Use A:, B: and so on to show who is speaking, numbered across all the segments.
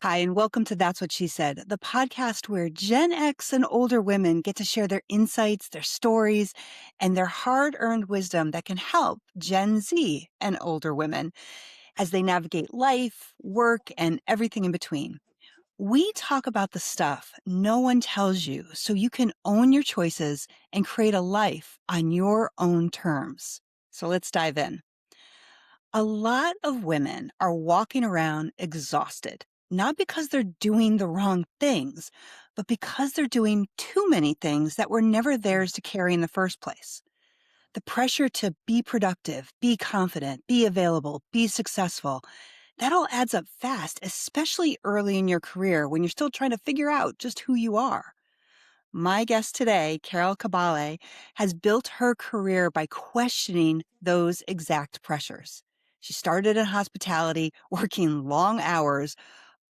A: Hi, and welcome to That's What She Said, the podcast where Gen X and older women get to share their insights, their stories, and their hard earned wisdom that can help Gen Z and older women as they navigate life, work, and everything in between. We talk about the stuff no one tells you so you can own your choices and create a life on your own terms. So let's dive in. A lot of women are walking around exhausted, not because they're doing the wrong things, but because they're doing too many things that were never theirs to carry in the first place. The pressure to be productive, be confident, be available, be successful, that all adds up fast, especially early in your career when you're still trying to figure out just who you are. My guest today, Carol Kabaale, has built her career by questioning those exact pressures. She started in hospitality, working long hours,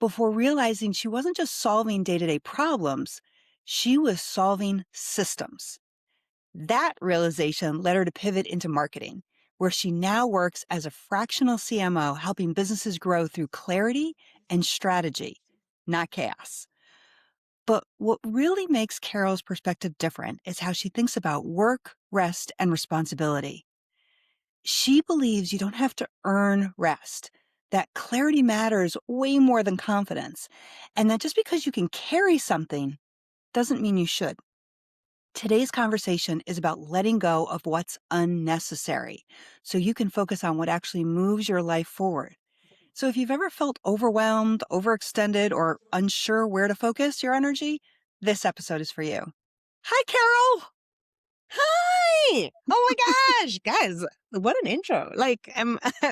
A: before realizing she wasn't just solving day-to-day problems, she was solving systems. That realization led her to pivot into marketing, where she now works as a fractional CMO, helping businesses grow through clarity and strategy, not chaos. But what really makes Carol's perspective different is how she thinks about work, rest, and responsibility. She believes you don't have to earn rest, that clarity matters way more than confidence, and that just because you can carry something doesn't mean you should. Today's conversation is about letting go of what's unnecessary so you can focus on what actually moves your life forward. So if you've ever felt overwhelmed, overextended, or unsure where to focus your energy, this episode is for you. Hi, Carol.
B: Hi! Oh my gosh, guys, what an intro.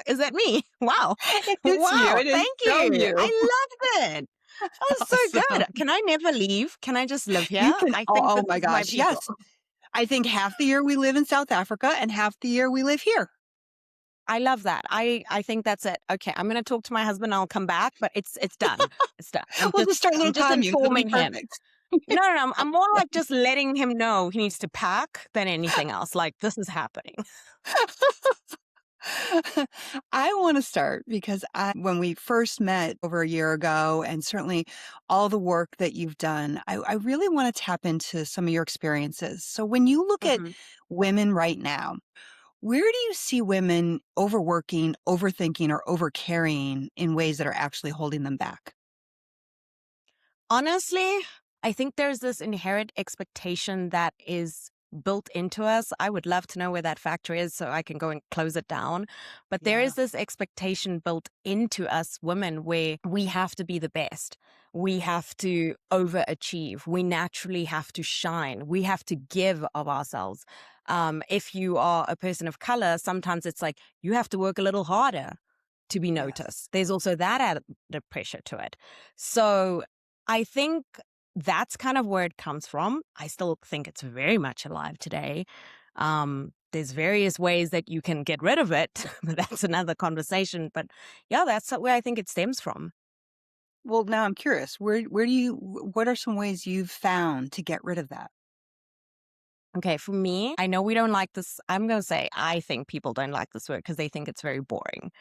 B: Is that me? Wow.
A: It's you.
B: Wow,
A: It is
B: thank
A: so
B: you.
A: you.
B: I loved it. Oh, so good.
A: Awesome.
B: Can I never leave? Can I just live
A: You
B: here?
A: can,
B: I
A: oh,
B: think
A: oh
B: this
A: my
B: is my
A: gosh.
B: people.
A: Yes. I think half the year we live in South Africa and half the year we live here.
B: I love that. I think that's it. Okay, I'm gonna talk to my husband, I'll come back, but it's done. It's done.
A: We'll just start a
B: I'm
A: little
B: just
A: commune. It'll be
B: informing him.
A: perfect.
B: No. I'm more like just letting him know he needs to pack than anything else. Like, this is happening.
A: I want to start because when we first met over a year ago, and certainly all the work that you've done, I really want to tap into some of your experiences. So when you look at
B: Mhm.
A: women right now, where do you see women overworking, overthinking, or overcarrying in ways that are actually holding them back?
B: Honestly, I think there's this inherent expectation that is built into us. I would love to know where that factor is so I can go and close it down. But there
A: Yeah.
B: is this expectation built into us women where we have to be the best. We have to overachieve. We naturally have to shine. We have to give of ourselves. If you are a person of color, sometimes it's like you have to work a little harder to be
A: Yes.
B: noticed. There's also that added pressure to it. So I think that's kind of where it comes from. I still think it's very much alive today. There's various ways that you can get rid of it, but that's another conversation. But yeah, that's where I think it stems from.
A: Well, now I'm curious. What are some ways you've found to get rid of that?
B: Okay, for me, I know we don't like this. I'm going to say I think people don't like this word because they think it's very boring.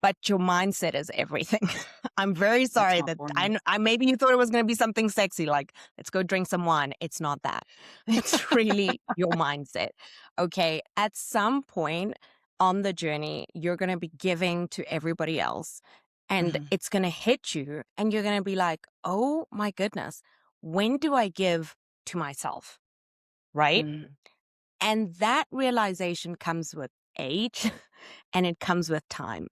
B: But your mindset is everything. I'm very
A: That's
B: sorry
A: not
B: that
A: boring.
B: I maybe you thought it was going to be something sexy, like let's go drink some wine. It's not that. It's really your mindset. Okay. At some point on the journey, you're going to be giving to everybody else and
A: Mhm.
B: it's going to hit you and you're going to be like, oh my goodness, when do I give to myself? Right.
A: Mm.
B: And that realization comes with age and it comes with time.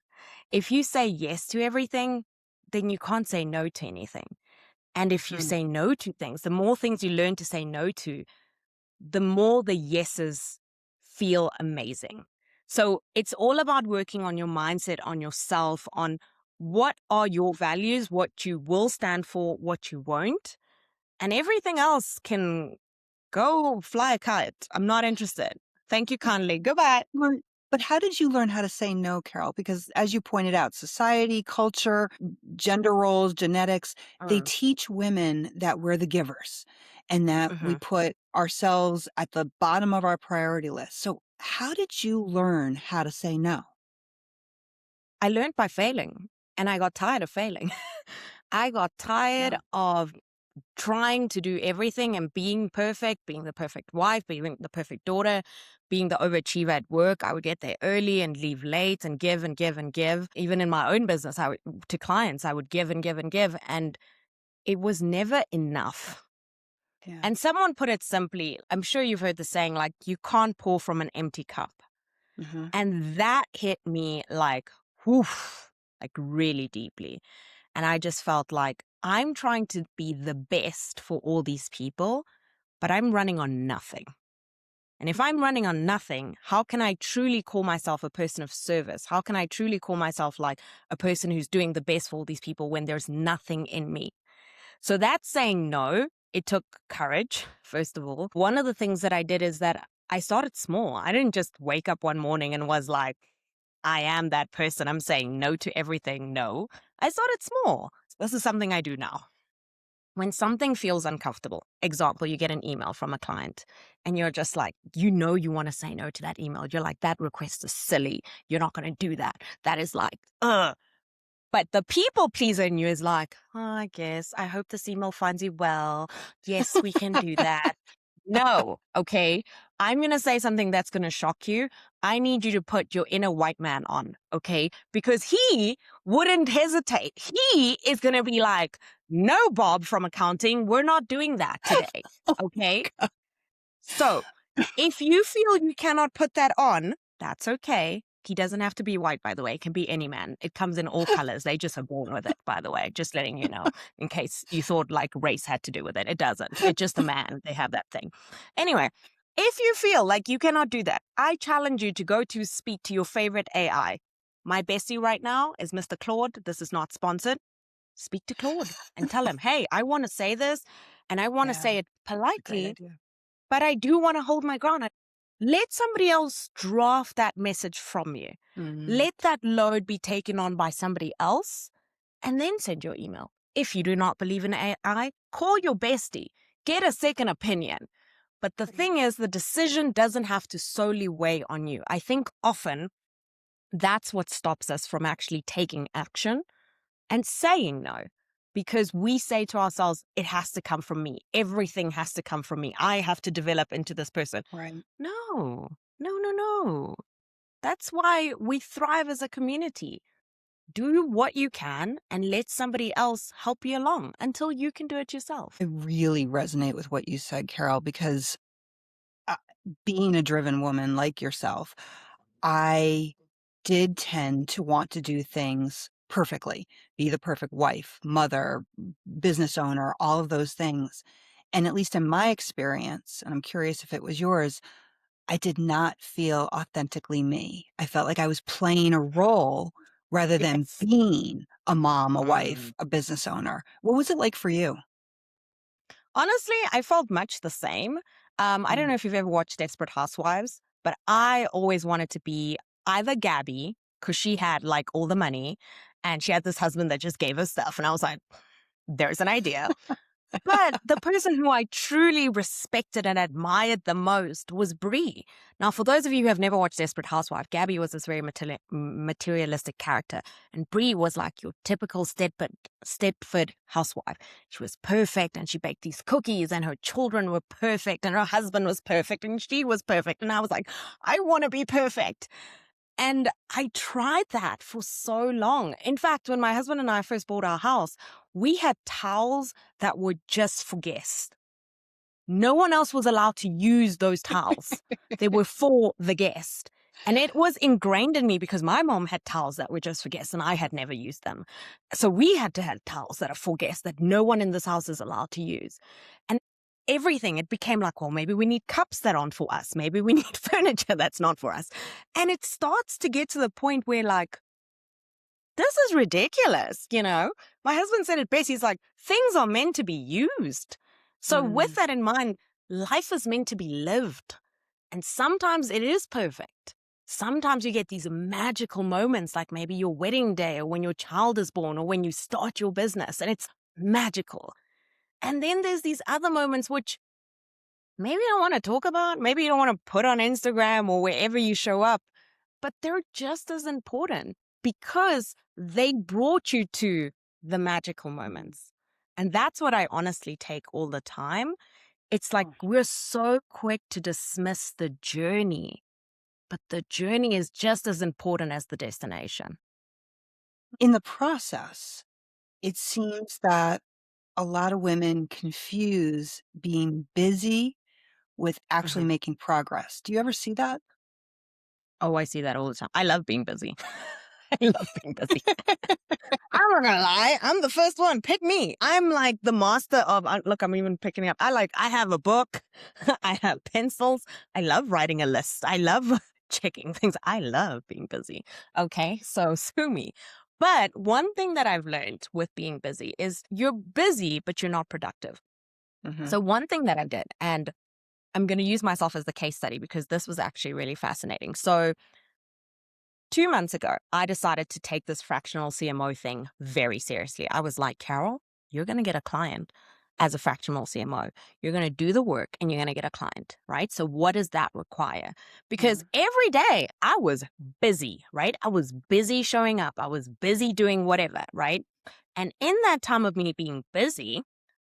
B: If you say yes to everything, then you can't say no to anything. And if you
A: Mm.
B: say no to things, the more things you learn to say no to, the more the yeses feel amazing. So it's all about working on your mindset, on yourself, on what are your values, what you will stand for, what you won't. And everything else can go fly a kite. I'm not interested. Thank you kindly. Goodbye.
A: Right. But how did you learn how to say no, Carol? Because as you pointed out, society, culture, gender roles, genetics, they
B: Mm,
A: teach women that we're the givers and that we
B: mhm.
A: put ourselves at the bottom of our priority list. So how did you learn how to say no?
B: I learned by failing and I got tired of failing. I got tired
A: Yeah.
B: of trying to do everything and being perfect, being the perfect wife, being the perfect daughter, being the overachiever at work. I would get there early and leave late and give and give and give. Even in my own business, to clients, I would give and give and give. And it was never enough.
A: Yeah.
B: And someone put it simply, I'm sure you've heard the saying, like, you can't pour from an empty cup.
A: Hmm.
B: And that hit me like, whoof, like really deeply. And I just felt like I'm trying to be the best for all these people, but I'm running on nothing. And if I'm running on nothing, how can I truly call myself a person of service? How can I truly call myself like a person who's doing the best for all these people when there's nothing in me? So that's saying no. It took courage, first of all. One of the things that I did is that I started small. I didn't just wake up one morning and was like, I am that person. I'm saying no to everything. No, I started small. This is something I do now. When something feels uncomfortable, example, you get an email from a client and you're just like, you want to say no to that email. You're like, that request is silly. You're not going to do that. That is like, ugh. But the people pleaser in you is like, oh, I guess, I hope this email finds you well. Yes, we can do that. No, okay. I'm going to say something that's going to shock you. I need you to put your inner white man on, okay? Because he wouldn't hesitate. He is going to be like, no, Bob from accounting, we're not doing that today, okay? So if you feel you cannot put that on, that's okay. He doesn't have to be white, by the way. It can be any man. It comes in all colors. They just are born with it, by the way. Just letting you know, in case you thought like race had to do with it. It doesn't. It's just a man. They have that thing. Anyway, if you feel like you cannot do that, I challenge you to go to speak to your favorite AI. My bestie right now is Mr. Claude. This is not sponsored. Speak to Claude and tell him, hey, I want to say this and I want to
A: Yeah.
B: say it
A: It's a great
B: politely,
A: idea.
B: but I do want to hold my ground. Let somebody else draft that message from you.
A: Mm.
B: Let that load be taken on by somebody else and then send your email. If you do not believe in AI, call your bestie. Get a second opinion. But the thing is, the decision doesn't have to solely weigh on you. I think often that's what stops us from actually taking action and saying no. Because we say to ourselves, it has to come from me. Everything has to come from me. I have to develop into this person.
A: Right.
B: No, no. That's why we thrive as a community. Do what you can and let somebody else help you along until you can do it yourself.
A: I really resonate with what you said, Carol, because uh, being a driven woman like yourself, I did tend to want to do things perfectly, be the perfect wife, mother, business owner, all of those things. And at least in my experience, and I'm curious if it was yours, I did not feel authentically me. I felt like I was playing a role rather than
B: Yes.
A: being a mom, a
B: Mm.
A: wife, a business owner. What was it like for you?
B: Honestly, I felt much the same. I don't
A: Mm.
B: know if you've ever watched Desperate Housewives, but I always wanted to be either Gabby, because she had like all the money and she had this husband that just gave her stuff. And I was like, there's an idea. But the person who I truly respected and admired the most was Brie. Now, for those of you who have never watched Desperate Housewife, Gabby was this very materialistic character, and Brie was like your typical Stepford housewife. She was perfect, and she baked these cookies, and her children were perfect, and her husband was perfect, and she was perfect. And I was like, I want to be perfect. And I tried that for so long. In fact, when my husband and I first bought our house, we had towels that were just for guests. No one else was allowed to use those towels. They were for the guest. And it was ingrained in me because my mom had towels that were just for guests and I had never used them. So we had to have towels that are for guests that no one in this house is allowed to use. And everything, it became like, well, maybe we need cups that aren't for us. Maybe we need furniture that's not for us. And it starts to get to the point where like, this is ridiculous, you know? My husband said it best. He's like, things are meant to be used. So, with
A: Mm.
B: that in mind, life is meant to be lived. And sometimes it is perfect. Sometimes you get these magical moments, like maybe your wedding day or when your child is born or when you start your business, and it's magical. And then there's these other moments which maybe you don't want to talk about, maybe you don't want to put on Instagram or wherever you show up, but they're just as important because they brought you to the magical moments. And that's what I honestly take all the time. It's like
A: Oh.
B: we're so quick to dismiss the journey, but the journey is just as important as the destination.
A: In the process, it seems that a lot of women confuse being busy with actually
B: Mhm.
A: making progress. Do you ever see that?
B: Oh, I see that all the time. I love being busy. I love being busy. I'm not gonna lie. I'm the first one. Pick me. I'm like the master of. Look, I'm even picking up. I have a book. I have pencils. I love writing a list. I love checking things. I love being busy. Okay, so sue me. But one thing that I've learned with being busy is you're busy, but you're not productive.
A: Mhm.
B: So one thing that I did, and I'm going to use myself as the case study because this was actually really fascinating. So 2 months ago, I decided to take this fractional CMO thing very seriously. I was like, Carol, you're going to get a client as a fractional CMO. You're going to do the work and you're going to get a client, right? So, what does that require? Because
A: Mhm.
B: every day I was busy, right? I was busy showing up, I was busy doing whatever, right? And in that time of me being busy,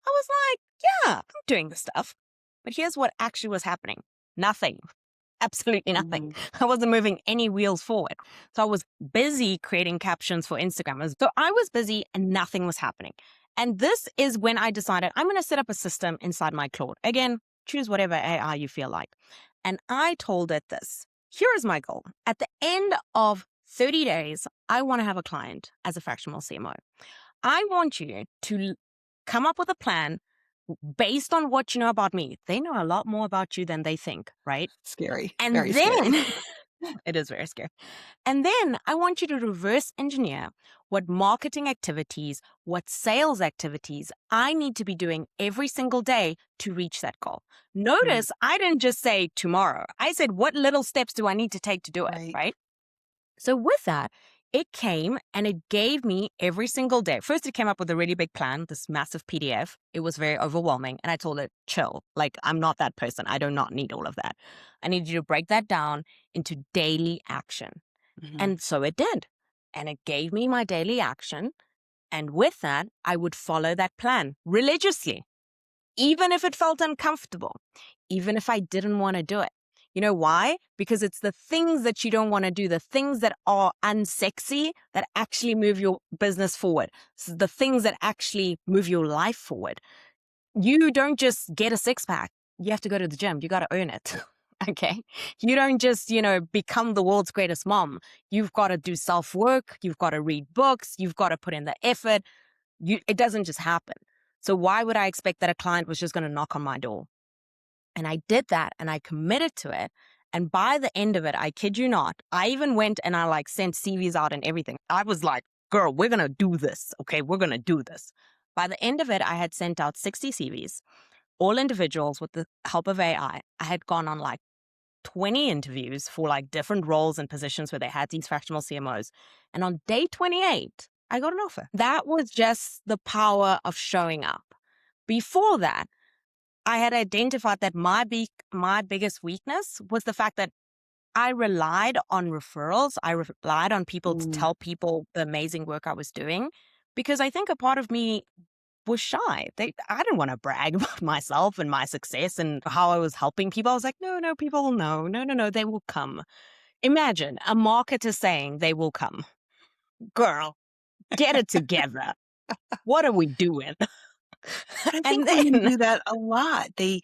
B: I was like, yeah, I'm doing the stuff. But here's what actually was happening: nothing. Absolutely nothing.
A: Mhm.
B: I wasn't moving any wheels forward. So I was busy creating captions for Instagram. So I was busy and nothing was happening. And this is when I decided I'm going to set up a system inside my Claude. Again, choose whatever AI you feel like. And I told it this: here is my goal. At the end of 30 days, I want to have a client as a fractional CMO. I want you to come up with a plan based on what you know about me. They know a lot more about you than they think, right?
A: Scary, very
B: And
A: scary.
B: then it is very scary. And then I want you to reverse engineer what marketing activities, what sales activities I need to be doing every single day to reach that goal.
A: Mhm.
B: Notice I didn't just say tomorrow. I said, what little steps do I need to take to do it?
A: Right.
B: Right. So with that, it came and it gave me every single day. First, it came up with a really big plan, this massive PDF. It was very overwhelming. And I told it, chill. Like, I'm not that person. I do not need all of that. I need you to break that down into daily action.
A: Mhm.
B: And so it did. And it gave me my daily action. And with that, I would follow that plan religiously, even if it felt uncomfortable, even if I didn't want to do it. You know why? Because it's the things that you don't want to do, the things that are unsexy that actually move your business forward. So the things that actually move your life forward. You don't just get a six pack. You have to go to the gym. You got to earn it. Okay. You don't just, become the world's greatest mom. You've got to do self work. You've got to read books. You've got to put in the effort. It doesn't just happen. So why would I expect that a client was just going to knock on my door? And I did that and I committed to it. And by the end of it, I kid you not, I even went and I sent CVs out and everything. I was like, girl, we're going to do this. Okay. We're going to do this. By the end of it, I had sent out 60 CVs, all individuals with the help of AI. I had gone on 20 interviews for different roles and positions where they had these fractional CMOs. And on day 28, I got an offer. That was just the power of showing up. Before that, I had identified that my biggest weakness was the fact that I relied on referrals. I relied on people to
A: Mm.
B: tell people the amazing work I was doing because I think a part of me was shy. I didn't want to brag about myself and my success and how I was helping people. I was like, no, people will know. No, no, they will come. Imagine a marketer saying they will come. Girl, get it together. What are we doing?
A: I
B: And
A: think women
B: then,
A: do that a lot. They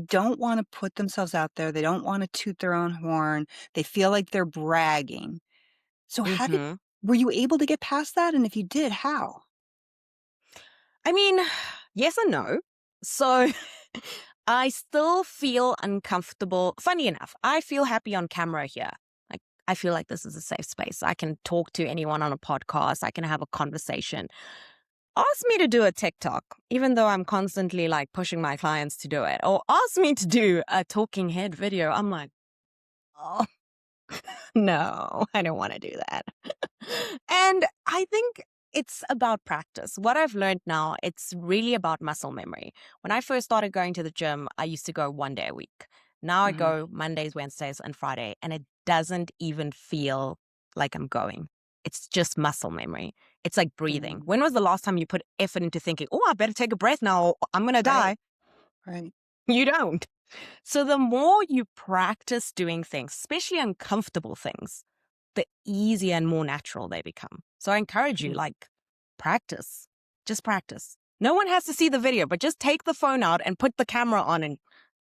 A: don't wanna put themselves out there. They don't wanna toot their own horn. They feel like they're bragging. So how did
B: Mhm.
A: were you able to get past that? And if you did, how?
B: I mean, yes and no. So I still feel uncomfortable. Funny enough, I feel happy on camera here. Like, I feel like this is a safe space. I can talk to anyone on a podcast. I can have a conversation. Ask me to do a TikTok, even though I'm constantly pushing my clients to do it, or ask me to do a talking head video. I'm like, oh, no, I don't want to do that. And I think it's about practice. What I've learned now, it's really about muscle memory. When I first started going to the gym, I used to go 1 day a week. Now I
A: Mhm.
B: go Mondays, Wednesdays, and Friday, and it doesn't even feel like I'm going. It's just muscle memory. It's like breathing.
A: Mm.
B: When was the last time you put effort into thinking, oh, I better take a breath now, or I'm going to
A: Right.
B: die?
A: Right.
B: You don't. So the more you practice doing things, especially uncomfortable things, the easier and more natural they become. So I encourage you,
A: Mm.
B: like, practice. Just practice. No one has to see the video, but just take the phone out and put the camera on and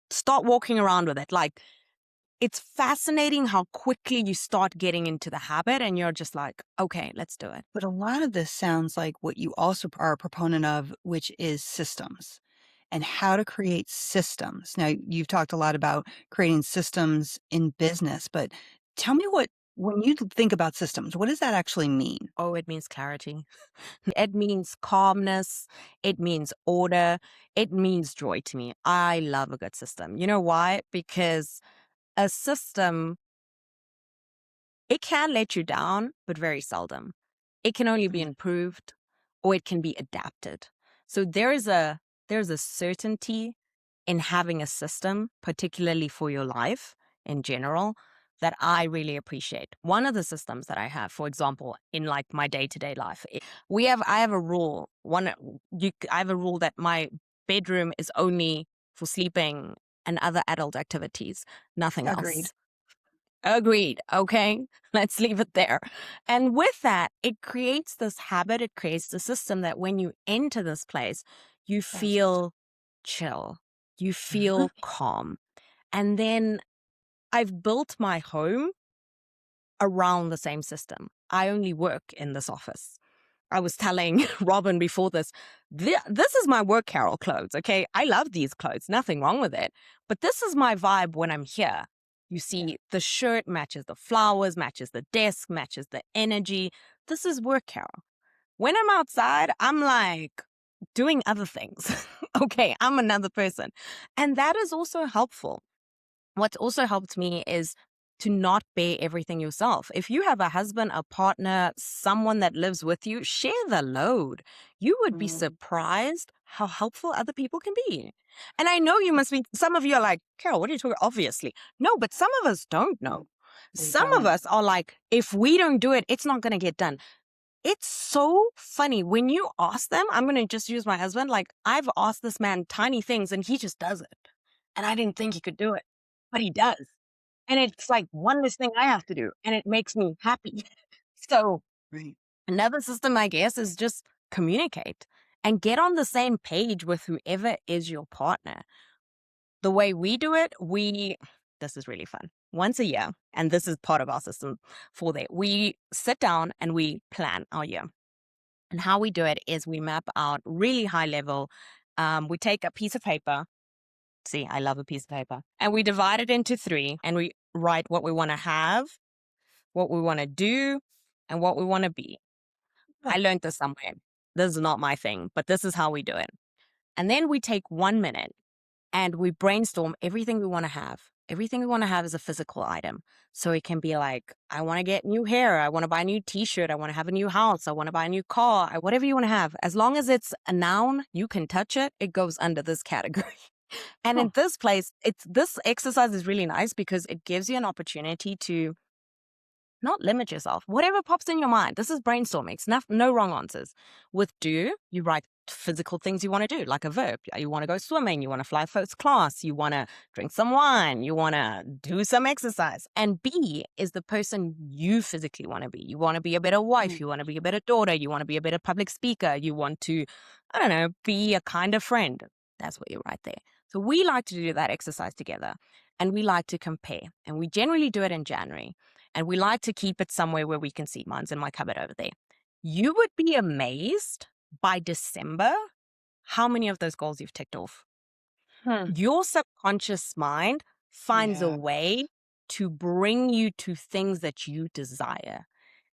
B: start walking around with it. Like, it's fascinating how quickly you start getting into the habit and you're just like, okay, let's do it.
A: But a lot of this sounds like what you also are a proponent of, which is systems and how to create systems. Now, you've talked a lot about creating systems in business, but tell me when you think about systems, what does that actually mean?
B: Oh, it means clarity. It means calmness. It means order. It means joy to me. I love a good system. You know why? Because a system, it can let you down, but very seldom. It can only be
A: Mm.
B: improved or it can be adapted. So there's a certainty in having a system, particularly for your life in general, that I really appreciate. One of the systems that I have, for example, in like my day-to-day life, I have a rule. I have a rule that my bedroom is only for sleeping and other adult activities, nothing
A: Agreed.
B: else. Agreed. Okay. Let's leave it there. And with that, it creates this habit, it creates the system that when you enter this place, you
A: Yes.
B: feel chill, you
A: Mhm.
B: feel calm. And then I've built my home around the same system. I only work in this office. I was telling Robin before this is my work Carol clothes, okay? I love these clothes, nothing wrong with it. But this is my vibe when I'm here. You
A: Yeah.
B: see, the shirt matches the flowers, matches the desk, matches the energy. This is work Carol. When I'm outside, I'm like doing other things. Okay, I'm another person. And that is also helpful. What's also helped me is to not bear everything yourself. If you have a husband, a partner, someone that lives with you, share the load. You would be
A: Mm.
B: surprised how helpful other people can be. And I know you must be, some of you are like, Carol, what are you talking? Obviously. No, but some of us don't know.
A: They
B: Some of
A: don't.
B: us are like, if we don't do it, it's not going to get done. It's so funny when you ask them. I'm going to just use my husband. Like, I've asked this man tiny things and he just does it. And I didn't think he could do it, but he does. And it's like one less thing I have to do, and it makes me happy. So
A: Right.
B: another system, I guess, is just communicate and get on the same page with whoever is your partner. The way we do it, this is really fun. Once a year, and this is part of our system for that, we sit down and we plan our year. And how we do it is we map out really high level. We take a piece of paper. See, I love a piece of paper. And we divide it into three and we write what we want to have, what we want to do, and what we want to be.
A: Huh.
B: I learned this somewhere. This is not my thing, but this is how we do it. And then we take 1 minute and we brainstorm everything we want to have. Everything we want to have is a physical item. So it can be like, I want to get new hair. I want to buy a new t-shirt. I want to have a new house. I want to buy a new car. Whatever you want to have. As long as it's a noun, you can touch it. It goes under this category. And
A: Huh.
B: in this place, this exercise is really nice because it gives you an opportunity to not limit yourself. Whatever pops in your mind. This is brainstorming. It's no wrong answers. With do, you write physical things you want to do, like a verb. You want to go swimming. You want to fly first class. You want to drink some wine. You want to do some exercise. And be is the person you physically want to be. You want to be a better wife.
A: Mm.
B: You want to be a better daughter. You want to be a better public speaker. You want to, I don't know, be a kinder friend. That's what you write there. So we like to do that exercise together and we like to compare. And we generally do it in January. And we like to keep it somewhere where we can see. Mine's in my cupboard over there. You would be amazed by December how many of those goals you've ticked off.
A: Hmm.
B: Your subconscious mind finds a
A: Yeah.
B: way to bring you to things that you desire.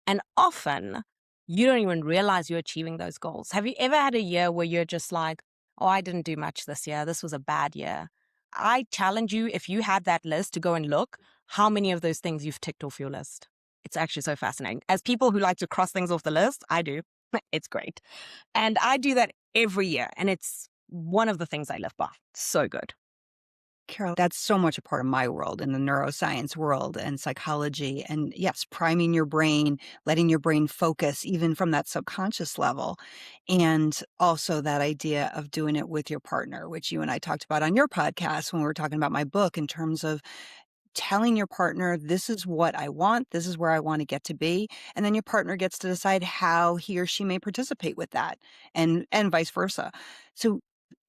B: And often you don't even realize you're achieving those goals. Have you ever had a year where you're just like, oh, I didn't do much this year. This was a bad year. I challenge you, if you had that list, to go and look how many of those things you've ticked off your list. It's actually so fascinating. As people who like to cross things off the list, I do. It's great. And I do that every year. And it's one of the things I live by. So good.
A: Carol, that's so much a part of my world in the neuroscience world and psychology. And yes, priming your brain, letting your brain focus even from that subconscious level. And also that idea of doing it with your partner, which you and I talked about on your podcast when we were talking about my book, in terms of telling your partner, this is what I want, this is where I want to get to be. And then your partner gets to decide how he or she may participate with that, and vice versa. So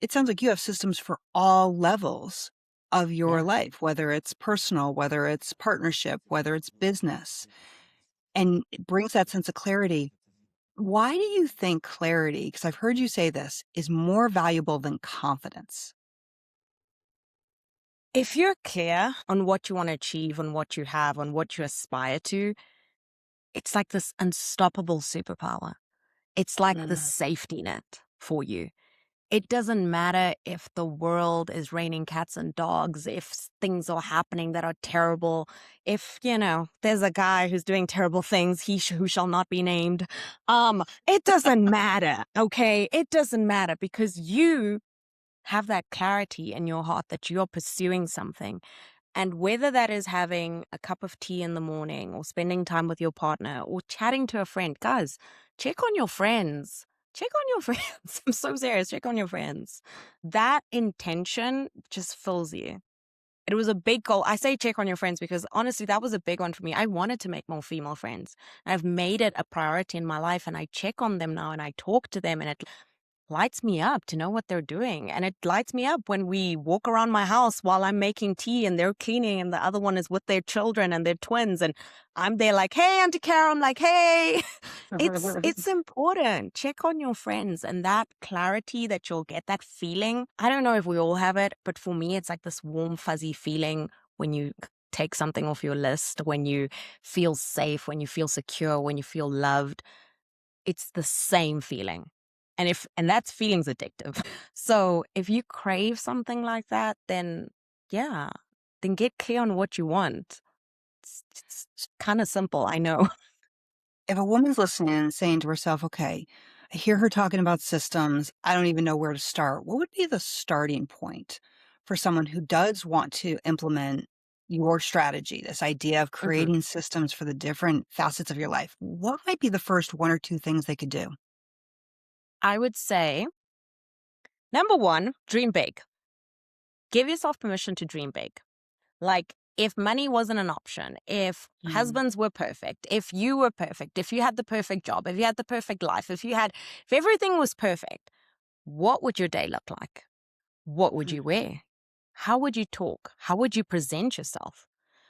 A: it sounds like you have systems for all levels of your
B: Yeah.
A: life, whether it's personal, whether it's partnership, whether it's business, and it brings that sense of clarity. Why do you think clarity, because I've heard you say this, is more valuable than confidence?
B: If you're clear on what you want to achieve, on what you have, on what you aspire to, it's like this unstoppable superpower. It's like the
A: Mm.
B: safety net for you. It doesn't matter if the world is raining cats and dogs, if things are happening that are terrible, if, there's a guy who's doing terrible things, who shall not be named. It doesn't matter, okay? It doesn't matter because you have that clarity in your heart that you're pursuing something. And whether that is having a cup of tea in the morning or spending time with your partner or chatting to a friend, guys, check on your friends. Check on your friends. I'm so serious. Check on your friends. That intention just fills you. It was a big goal. I say check on your friends because honestly, that was a big one for me. I wanted to make more female friends. I've made it a priority in my life and I check on them now and I talk to them and it lights me up to know what they're doing. And it lights me up when we walk around my house while I'm making tea and they're cleaning and the other one is with their children and they're twins. And I'm there like, hey, Auntie Carol. I'm like, hey, it's important. Check on your friends and that clarity that you'll get, that feeling. I don't know if we all have it, but for me, it's like this warm, fuzzy feeling when you take something off your list, when you feel safe, when you feel secure, when you feel loved. It's the same feeling. And that feeling's addictive. So if you crave something like that, then yeah, then get clear on what you want. It's kind of simple, I know.
A: If a woman's listening and saying to herself, okay, I hear her talking about systems, I don't even know where to start, what would be the starting point for someone who does want to implement your strategy, this idea of
B: Mhm.
A: creating systems for the different facets of your life? What might be the first one or two things they could do?
B: I would say, number one, dream big. Give yourself permission to dream big. Like, if money wasn't an option, if
A: Mm,
B: husbands were perfect, if you were perfect, if you had the perfect job, if you had the perfect life, if everything was perfect, what would your day look like? What would you
A: mhm,
B: wear? How would you talk? How would you present yourself?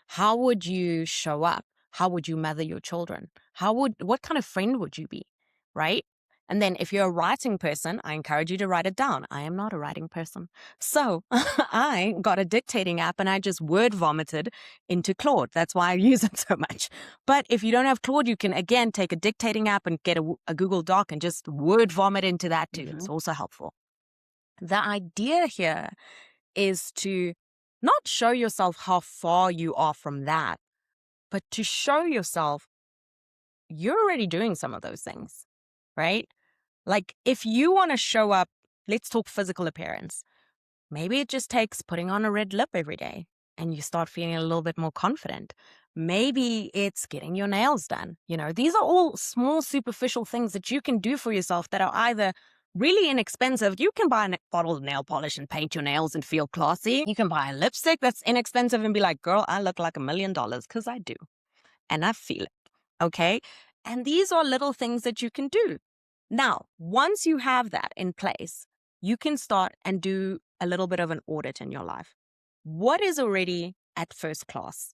B: How would you show up? How would you mother your children? What kind of friend would you be? Right? And then if you're a writing person, I encourage you to write it down. I am not a writing person. So I got a dictating app and I just word vomited into Claude. That's why I use it so much. But if you don't have Claude, you can again take a dictating app and get a Google Doc and just word vomit into that too.
A: mhm.
B: It's also helpful. The idea here is to not show yourself how far you are from that, but to show yourself you're already doing some of those things, right? Like if you want to show up, let's talk physical appearance. Maybe it just takes putting on a red lip every day and you start feeling a little bit more confident. Maybe it's getting your nails done. These are all small, superficial things that you can do for yourself that are either really inexpensive. You can buy a bottle of nail polish and paint your nails and feel classy. You can buy a lipstick that's inexpensive and be like, girl, I look like $1 million because I do. And I feel it. Okay. And these are little things that you can do. Now, once you have that in place, you can start and do a little bit of an audit in your life. What is already at first class?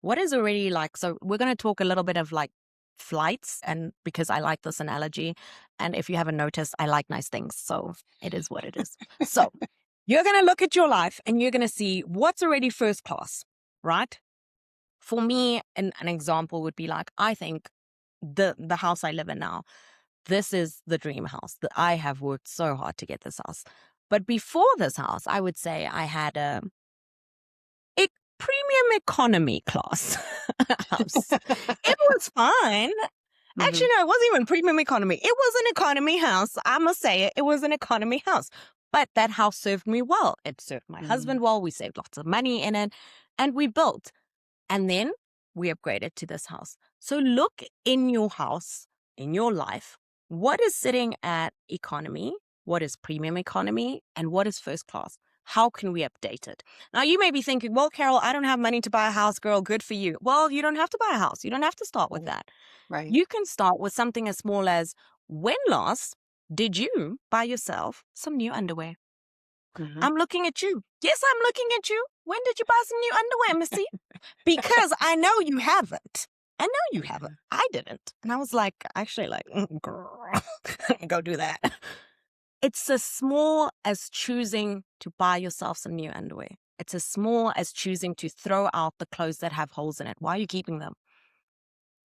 B: What is already like, so we're going to talk a little bit of like flights, and because I like this analogy. And if you haven't noticed, I like nice things. So it is what it is. So you're going to look at your life and you're going to see what's already first class, right? For me, an example would be like, I think the house I live in now, this is the dream house that I have worked so hard to get this house. But before this house, I would say I had a premium economy class house. It was fine. Actually,
A: Mhm.
B: no, it wasn't even premium economy. It was an economy house. I must say it. It was an economy house. But that house served me well. It served my
A: Mm,
B: husband well. We saved lots of money in it and we built. And then we upgraded to this house. So look in your house, in your life, what is sitting at economy, what is premium economy, and what is first class? How can we update it? Now, you may be thinking, well, Carol, I don't have money to buy a house, girl. Good for you. Well, you don't have to buy a house. You don't have to start with
A: right.
B: that.
A: Right.
B: You can start with something as small as, when last did you buy yourself some new underwear?
A: Hmm.
B: I'm looking at you. Yes, I'm looking at you. When did you buy some new underwear, Missy? Because I know you haven't. I know you haven't.
A: Yeah.
B: I didn't. And I was like, actually, like, girl, go do that. It's as small as choosing to buy yourself some new underwear. It's as small as choosing to throw out the clothes that have holes in it. Why are you keeping them?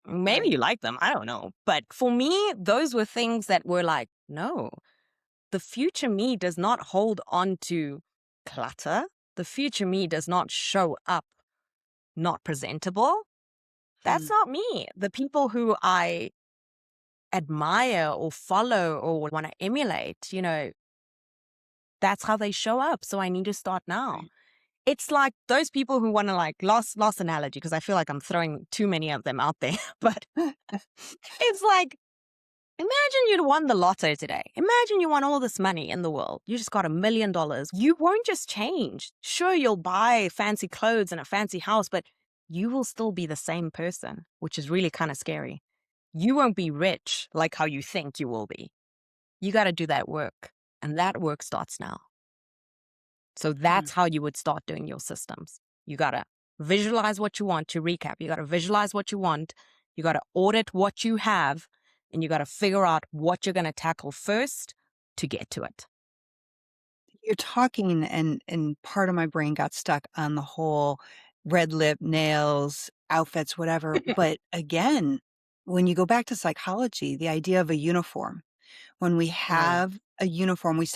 B: Maybe
A: Right.
B: you like them. I don't know. But for me, those were things that were like, no, the future me does not hold on to clutter. The future me does not show up not presentable. That's
A: Hmm.
B: not me. The people who I admire or follow or want to emulate, that's how they show up. So I need to start now.
A: Right.
B: It's like those people who want to like lost analogy because I feel like I'm throwing too many of them out there. But it's like, imagine you'd won the lotto today. Imagine you won all this money in the world. You just got $1 million. You won't just change. Sure, you'll buy fancy clothes and a fancy house, but you will still be the same person, which is really kind of scary. You won't be rich like how you think you will be. You got to do that work. And that work starts now. So
A: Hmm.
B: that's how you would start doing your systems. You got to visualize what you want. To recap, you got to visualize what you want. You got to audit what you have. And you got to figure out what you're going to tackle first to get to it.
A: You're talking and part of my brain got stuck on the whole red lip, nails, outfits, whatever. But again, when you go back to psychology, the idea of a uniform, when we
B: Mm,
A: have a uniform we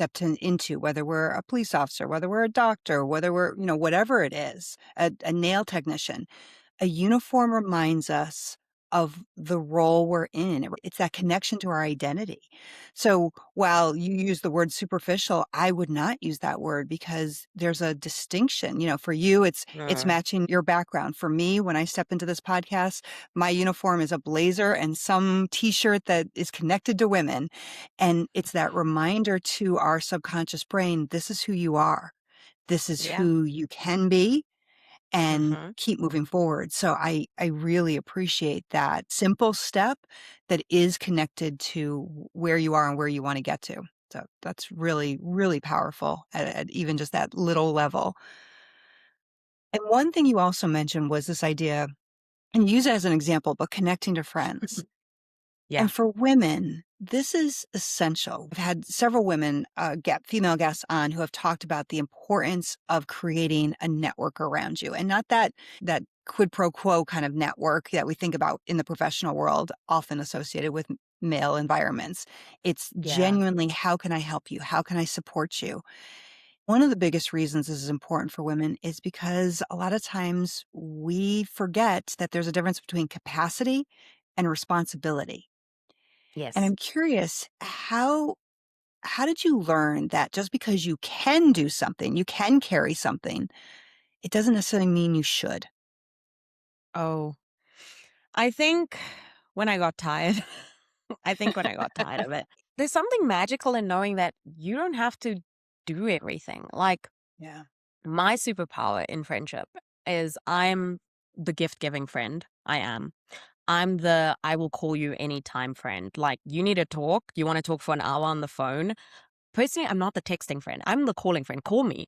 A: into, whether we're a police officer, whether we're a doctor, whether we're, whatever it is, a nail technician, a uniform reminds us of the role we're in. It's that connection to our identity. So while you use the word superficial, I would not use that word because there's a distinction. For you, it's
B: mm,
A: matching your background. For me, when I step into this podcast, my uniform is a blazer and some t-shirt that is connected to women. And it's that reminder to our subconscious brain, this is who you are. This is
B: yeah.
A: who you can be and
B: Mm-hmm.
A: keep moving forward. So I really appreciate that simple step that is connected to where you are and where you want to get to. So that's really, really powerful at even just that little level. And one thing you also mentioned was this idea, and use it as an example, but connecting to friends.
B: Yeah.
A: And for women, this is essential. I've had several women get female guests on who have talked about the importance of creating a network around you, and not that quid pro quo kind of network that we think about in the professional world, often associated with male environments. It's
B: Yeah.
A: genuinely, how can I help you? How can I support you? One of the biggest reasons this is important for women is because a lot of times we forget that there's a difference between capacity and responsibility. And
B: Yes.
A: I'm curious, how did you learn that just because you can do something, you can carry something, it doesn't necessarily mean you should?
B: Oh, I think when I got tired, I think when I got tired of it, there's something magical in knowing that you don't have to do everything. Like,
A: Yeah.
B: my superpower in friendship is I'm the gift giving friend. I am. I'm the I will call you anytime friend. Like, you need to talk. You want to talk for an hour on the phone. Personally, I'm not the texting friend. I'm the calling friend. Call me.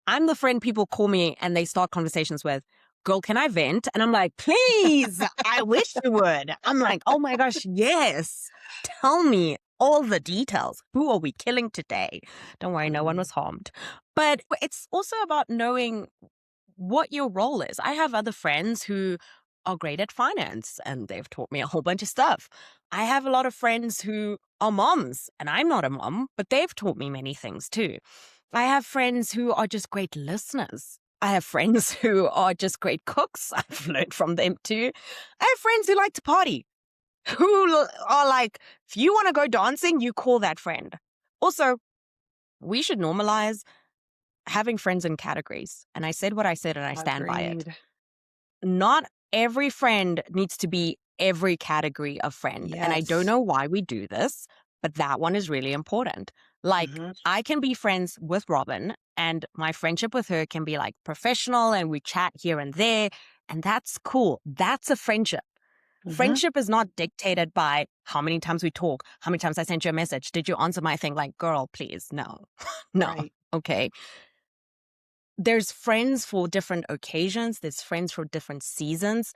B: I'm the friend people call me and they start conversations with, girl, can I vent? And I'm like, please, I wish you would. I'm like, oh my gosh, yes. Tell me all the details. Who are we killing today? Don't worry, no one
A: Mhm.
B: was harmed. But it's also about knowing what your role is. I have other friends who are great at finance and they've taught me a whole bunch of stuff. I have a lot of friends who are moms and I'm not a mom, but they've taught me many things too. I have friends who are just great listeners. I have friends who are just great cooks. I've learned from them too. I have friends who like to party, who are like, if you want to go dancing, you call that friend. Also, We should normalize having friends in categories. And I said what I said and I stand by it.
A: Agreed.
B: Not every friend needs to be every category of friend. And I don't
A: Yes.
B: know why we do this, but that one is really important. Like,
A: Hmm.
B: I can be friends with Robin, and my friendship with her can be like professional and we chat here and there. And that's cool. That's a friendship.
A: Hmm.
B: Friendship is not dictated by how many times we talk, how many times I sent you a message. Did you answer my thing? Like, girl, please. No, no.
A: Right.
B: Okay. There's friends for different occasions, there's friends for different seasons.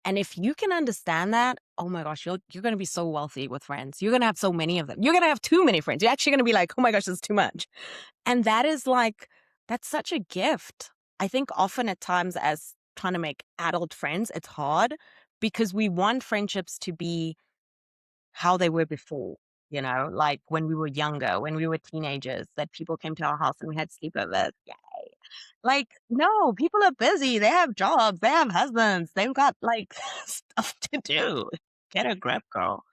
B: And if you can understand that, oh my gosh, you're going to be so wealthy with friends. You're going to have so many of them. You're going to have too many friends. You're actually going to be like, oh my gosh, this is too much. And that is like, that's such a gift. I think often at times as trying to make adult friends, it's hard because we want friendships to be how they were before, like when we were younger, when we were teenagers, that people came to our house and we had sleepovers. Yay. Like, no, people are busy. They have jobs, they have husbands, they've got like stuff to do. Get a grip, girl.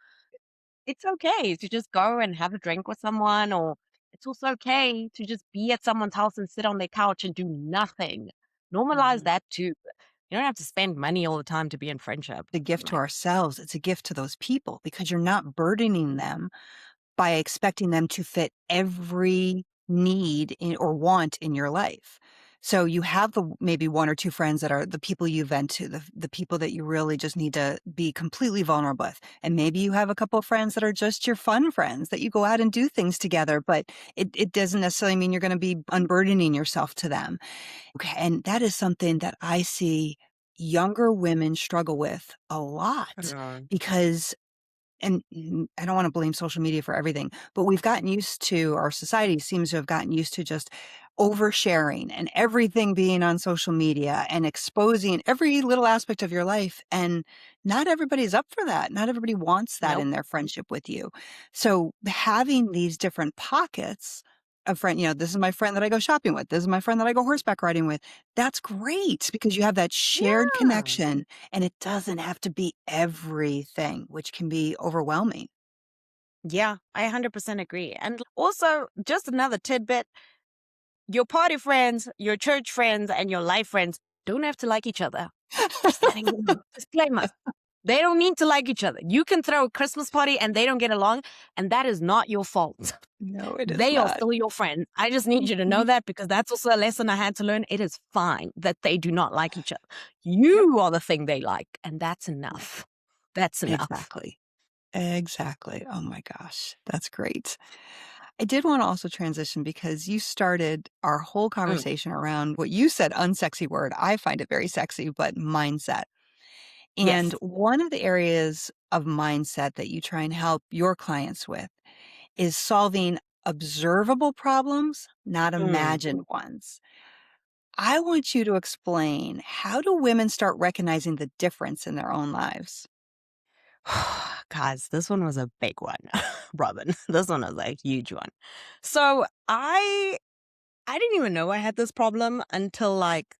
B: It's okay to just go and have a drink with someone, or it's also okay to just be at someone's house and sit on their couch and do nothing. Normalize
A: Hmm.
B: that too. You don't have to spend money all the time to be in friendship.
A: A gift to
B: Like,
A: ourselves. It's a gift to those people because you're not burdening them by expecting them to fit every need or want in your life. So you have the maybe one or two friends that are the people you vent to, the people that you really just need to be completely vulnerable with. And maybe you have a couple of friends that are just your fun friends that you go out and do things together, but it doesn't necessarily mean you're going to be unburdening yourself to them. Okay. And that is something that I see younger women struggle with a lot
B: uh,
A: because I don't wanna blame social media for everything, but we've gotten used to our society seems to have gotten used to just oversharing and everything being on social media and exposing every little aspect of your life, and not everybody's up for that. Not everybody wants that
B: nope.
A: in their friendship with you. So, having these different pockets of this is my friend that I go shopping with. This is my friend that I go horseback riding with. That's great because you have that shared
B: Yeah.
A: connection and it doesn't have to be everything, which can be overwhelming.
B: Yeah, I 100% agree. And also, just another tidbit, your party friends, your church friends, and your life friends don't have to like each other. Just letting you know. Disclaimer. They don't need to like each other. You can throw a Christmas party and they don't get along, and that is not your fault.
A: No, it is
B: They are
A: not.
B: still your friend. I just need you to know
A: Mhm.
B: that because that's also a lesson I had to learn. It is fine that they do not like each other.
A: Yep.
B: You are the thing they like, and that's
A: Yeah.
B: enough. That's enough.
A: Exactly. Exactly. Oh my gosh, that's great. I did wanna also transition because you started our whole
B: Mm,
A: conversation around what you said, unsexy word. I find it very sexy, but mindset. And
B: yes.
A: one of the areas of mindset that you try and help your clients with is solving observable problems, not
B: Mm.
A: imagined ones. I want you to explain, how do women start recognizing the difference in their own lives?
B: Guys, this one was a big one, Robin. This one was a huge one. So I didn't even know I had this problem until like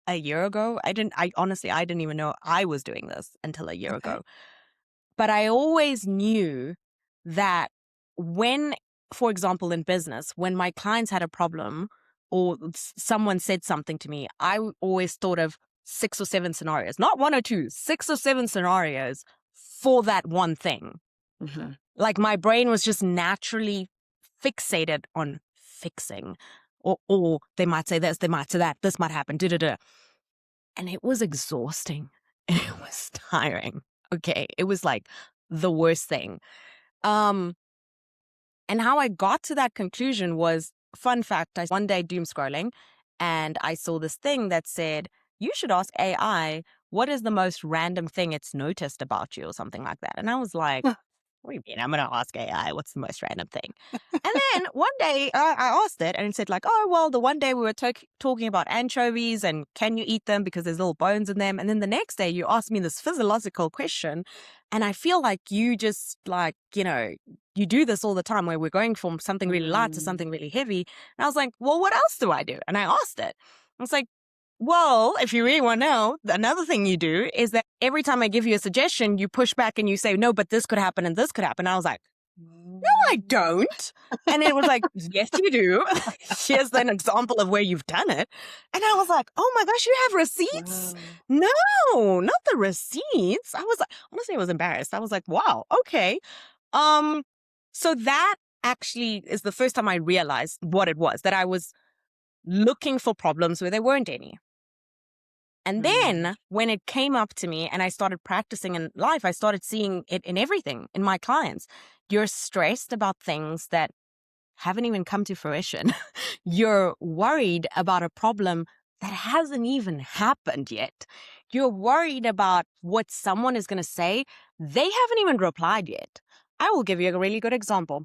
B: a year ago. I honestly I didn't even know I was doing this until a year
A: Okay.
B: ago. But I always knew that when, for example, in business, when my clients had a problem or someone said something to me, always thought of 6 or 7 scenarios, not one or two, 6 or 7 scenarios for that one thing.
A: Mhm.
B: Like my brain was just naturally fixated on fixing. Or they might say this, they might say that, this might happen, da da da. And it was exhausting. It was tiring. Okay. It was like the worst thing. Um, and how I got to that conclusion was, fun fact, I one day doom scrolling and I saw this thing that said, you should ask AI, what is the most random thing it's noticed about you or something like that. And I was like, what do you mean? I'm going to ask AI, what's the most random thing? And then one day I asked it and it said like, oh, well, the one day we were talking about anchovies and can you eat them because there's little bones in them. And then the next day you asked me this physiological question. And I feel like you just like, you do this all the time where we're going from something really light to
A: Mm.
B: something really heavy. And I was like, well, what else do I do? And I asked it. I was like, well, if you really want to know, another thing you do is that every time I give you a suggestion, you push back and you say, no, but this could happen and this could happen. I was like, no, I don't. And it was like, yes, you do. Here's an example of where you've done it. And I was like, oh my gosh, you have receipts?
A: Wow.
B: No, not the receipts. I was like, honestly, I was embarrassed. I was like, wow, okay. Um, so that actually is the first time I realized what it was, that I was looking for problems where there weren't any. And
A: Mm.
B: then when it came up to me and I started practicing in life, I started seeing it in everything, in my clients. You're stressed about things that haven't even come to fruition. You're worried about a problem that hasn't even happened yet. You're worried about what someone is going to say. They haven't even replied yet. I will give you a really good example.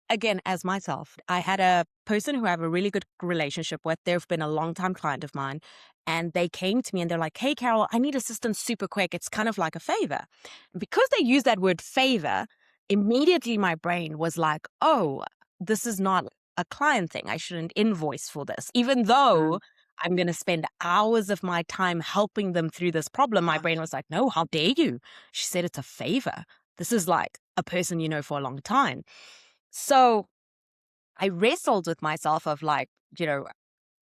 B: Again, as myself, I had a person who I have a really good relationship with. They've been a long-time client of mine. And they came to me and they're like, hey, Carol, I need assistance super quick. It's kind of like a favor. Because they use that word favor, immediately my brain was like, oh, this is not a client thing. I shouldn't invoice for this. Even though
A: Mm.
B: I'm going to spend hours of my time helping them through this problem, my brain
A: Gosh.
B: was like, no, how dare you? She said it's a favor. This is like a person you know for a long time. So I wrestled with myself of like,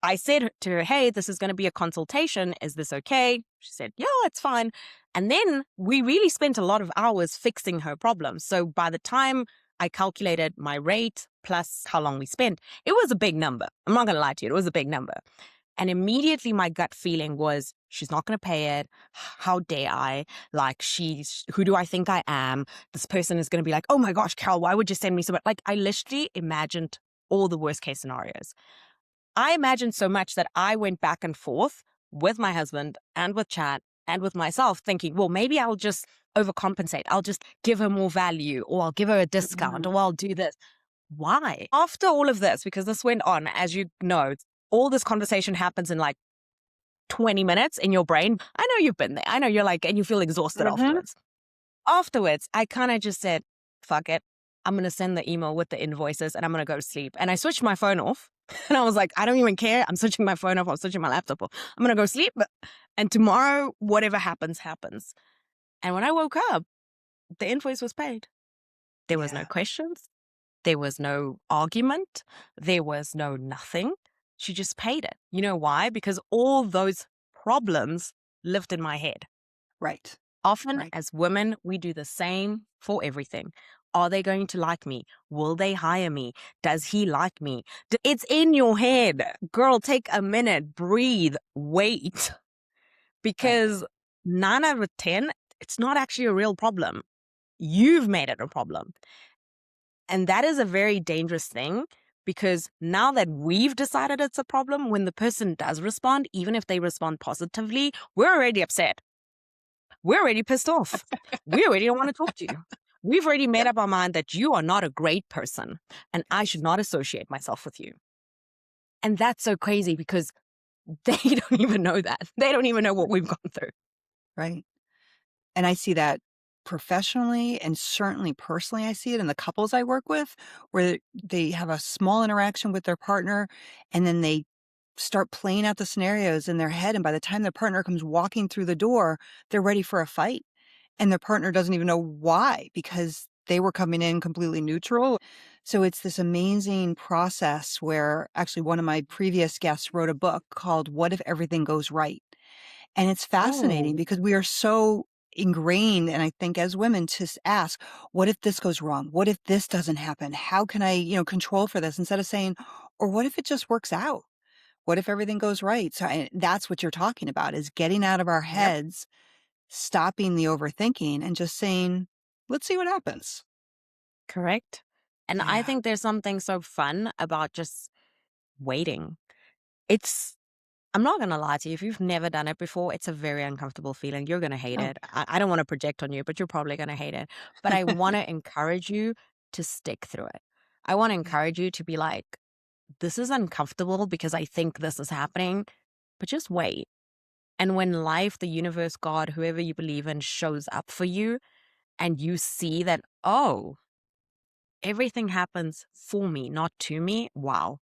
B: I said to her, hey, this is going to be a consultation. Is this okay? She said, yeah, it's fine. And then we really spent a lot of hours fixing her problem. So by the time I calculated my rate plus how long we spent, it was a big number. I'm not going to lie to you. It was a big number. And immediately my gut feeling was, she's not going to pay it. How dare I? Like, who do I think I am? This person is going to be like, oh my gosh, Carol, why would you send me so much? Like, I literally imagined all the worst case scenarios. I imagined so much that I went back and forth with my husband and with Chad and with myself thinking, well, maybe I'll just overcompensate. I'll just give her more value, or I'll give her a discount,
A: Mhm.
B: or I'll do this. Why? After all of this, because this went on, as you know, all this conversation happens in like 20 minutes in your brain. I know you've been there. I know you're like, and you feel exhausted
A: Mhm.
B: afterwards. Afterwards, I kind of just said, fuck it. I'm going to send the email with the invoices and I'm going to go to sleep. And I switched my phone off. And I was like, I don't even care. I'm switching my phone off. I'm switching my laptop off. I'm going to go sleep. And tomorrow, whatever happens, happens. And when I woke up, the invoice was paid. There was no
A: Yeah.
B: questions. There was no argument. There was no nothing. She just paid it. You know why? Because all those problems lived in my head.
A: Right.
B: Often,
A: Right.
B: as women, we do the same for everything. Are they going to like me? Will they hire me? Does he like me? It's in your head. Girl, take a minute, breathe, wait.
A: Right.
B: Because 9 out of 10, it's not actually a real problem. You've made it a problem. And that is a very dangerous thing, because now that we've decided it's a problem, when the person does respond, even if they respond positively, we're already upset. We're already pissed off. We already don't want to talk to you. We've already made
A: Yep.
B: up our mind that you are not a great person and I should not associate myself with you. And that's so crazy because they don't even know that. They don't even know what we've gone through.
A: Right. And I see that professionally and certainly personally, I see it in the couples I work with where they have a small interaction with their partner and then they start playing out the scenarios in their head. And by the time their partner comes walking through the door, they're ready for a fight. And their partner doesn't even know why because they were coming in completely neutral. So it's this amazing process where actually one of my previous guests wrote a book called What If Everything Goes Right? And it's fascinating
B: Oh,
A: because we are so ingrained, and I think as women, to ask, what if this goes wrong? What if this doesn't happen? How can I, control for this? Instead of saying, or what if it just works out? What if everything goes right? So that's what you're talking about is getting out of our
B: yep,
A: heads, stopping the overthinking and just saying, let's see what happens.
B: correct. And I
A: Yeah.
B: think there's something so fun about just waiting. It's I'm not going to lie to you. If you've never done it before, it's a very uncomfortable feeling. You're going to hate
A: Oh,
B: it. I don't want to project on you, but you're probably going to hate it. But I want to encourage you to stick through it. I want to
A: yeah.
B: encourage you to be like, this is uncomfortable because I think this is happening, but just wait. And when life, the universe, God, whoever you believe in, shows up for you and you see that, oh, everything happens for me, not to me. Wow.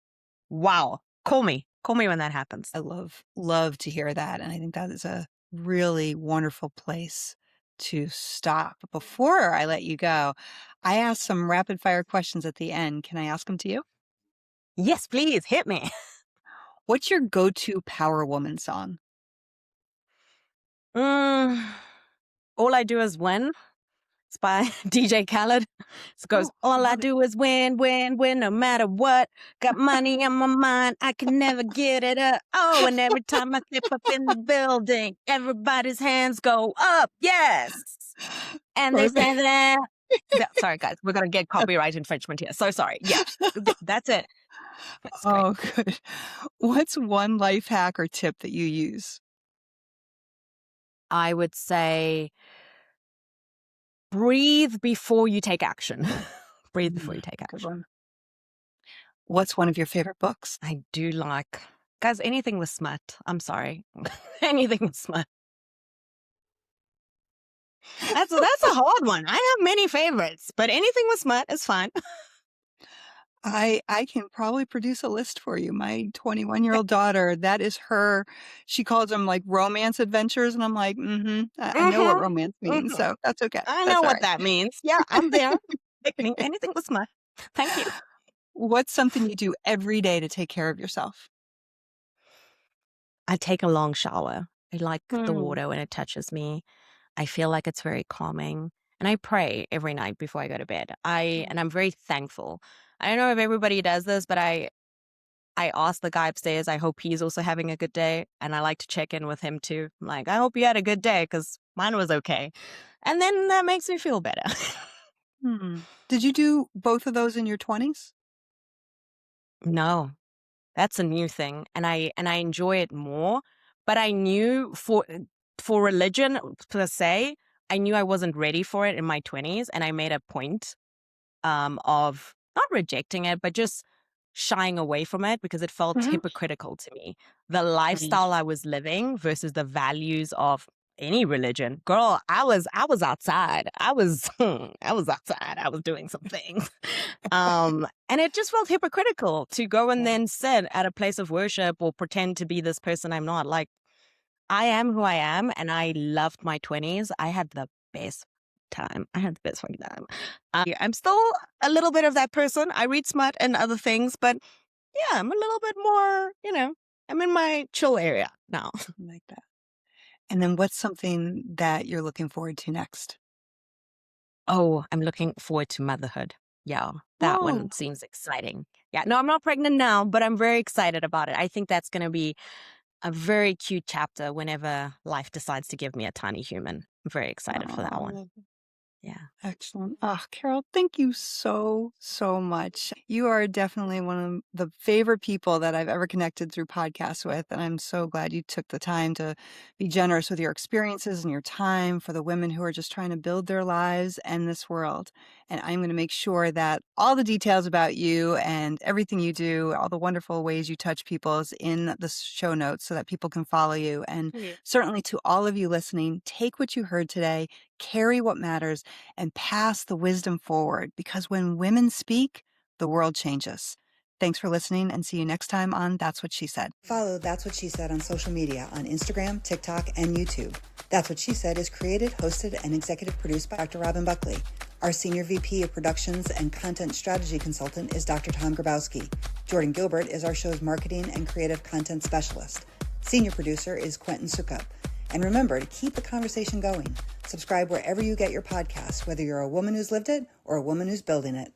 B: Wow. Call me. Call me when that happens.
A: I love to hear that. And I think that is a really wonderful place to stop. But before I let you go, I asked some rapid fire questions at the end. Can I ask them to you?
B: Yes, please hit me.
A: What's your go-to Power Woman song?
B: Mm, All I Do Is Win. It's by DJ Khaled. It goes,
A: Oh, I
B: all I
A: love it.
B: do is win, win, win, no matter what. Got money on my mind, I can never get it up. Oh, and every time I step up in the building, everybody's hands go up. Yes. And they
A: Perfect.
B: say that. Sorry, guys, we're going to get copyright infringement here. So sorry. Yeah, that's it. That's great.
A: Oh, good. What's one life hack or tip that you use?
B: I would say breathe before you take action. Breathe before you take
A: Good
B: action.
A: one. What's one of your favorite books?
B: I do like, guys, anything with smut. I'm sorry. Anything with smut. That's a hard one. I have many favorites, but anything with smut is fine.
A: I can probably produce a list for you. My 21-year-old daughter, that is her. She calls them like romance adventures, and I'm like, I know what
B: Mm-hmm.
A: romance means,
B: Mm-hmm.
A: so that's okay.
B: I know
A: That's all
B: what
A: right.
B: that means. Yeah, I'm there. Anything with smut. Thank you.
A: What's something you do every day to take care of yourself?
B: I take a long shower. I like the
A: Hmm.
B: water when it touches me. I feel like it's very calming. And I pray every night before I go to bed. And I'm very thankful. I don't know if everybody does this, but I ask the guy upstairs, I hope he's also having a good day. And I like to check in with him too. I'm like, I hope you had a good day because mine was okay. And then that makes me feel better.
A: Hmm. Did you do both of those in your 20s?
B: No, that's a new thing. And I enjoy it more. But I knew for religion per se, I knew I wasn't ready for it in my 20s. And I made a point of not rejecting it, but just shying away from it because it felt
A: Mhm.
B: hypocritical to me. The
A: Right.
B: lifestyle I was living versus the values of any religion. Girl, I was outside. I was outside. I was doing some things. And it just felt hypocritical to go and
A: Yeah.
B: then sit at a place of worship or pretend to be this person I'm not. Like I am who I am, and I loved my 20s. I had the best time. I had the best fucking time. I'm still a little bit of that person. I read smut and other things, but yeah, I'm a little bit more, I'm in my chill area now.
A: I like that. And then what's something that you're looking forward to next?
B: Oh, I'm looking forward to motherhood. Yeah, that
A: Oh,
B: one seems exciting. Yeah, no, I'm not pregnant now, but I'm very excited about it. I think that's going to be a very cute chapter whenever life decides to give me a tiny human. I'm very excited for that one.
A: oh,
B: Yeah.
A: excellent. Oh, Carol, thank you so, so much. You are definitely one of the favorite people that I've ever connected through podcasts with. And I'm so glad you took the time to be generous with your experiences and your time for the women who are just trying to build their lives and this world. And I'm going to make sure that all the details about you and everything you do, all the wonderful ways you touch people is in the show notes so that people can follow you. And
B: Yeah.
A: certainly to all of you listening, take what you heard today, carry what matters, and pass the wisdom forward because when women speak, the world changes. Thanks for listening and see you next time on That's What She Said. Follow That's What She Said on social media on Instagram, TikTok, and YouTube. That's What She Said is created, hosted, and executive produced by Dr. Robin Buckley. Our Senior VP of Productions and Content Strategy Consultant is Dr. Tom Grabowski. Jordan Gilbert is our show's Marketing and Creative Content Specialist. Senior Producer is Quentin Sukup. And remember to keep the conversation going. Subscribe wherever you get your podcasts, whether you're a woman who's lived it or a woman who's building it.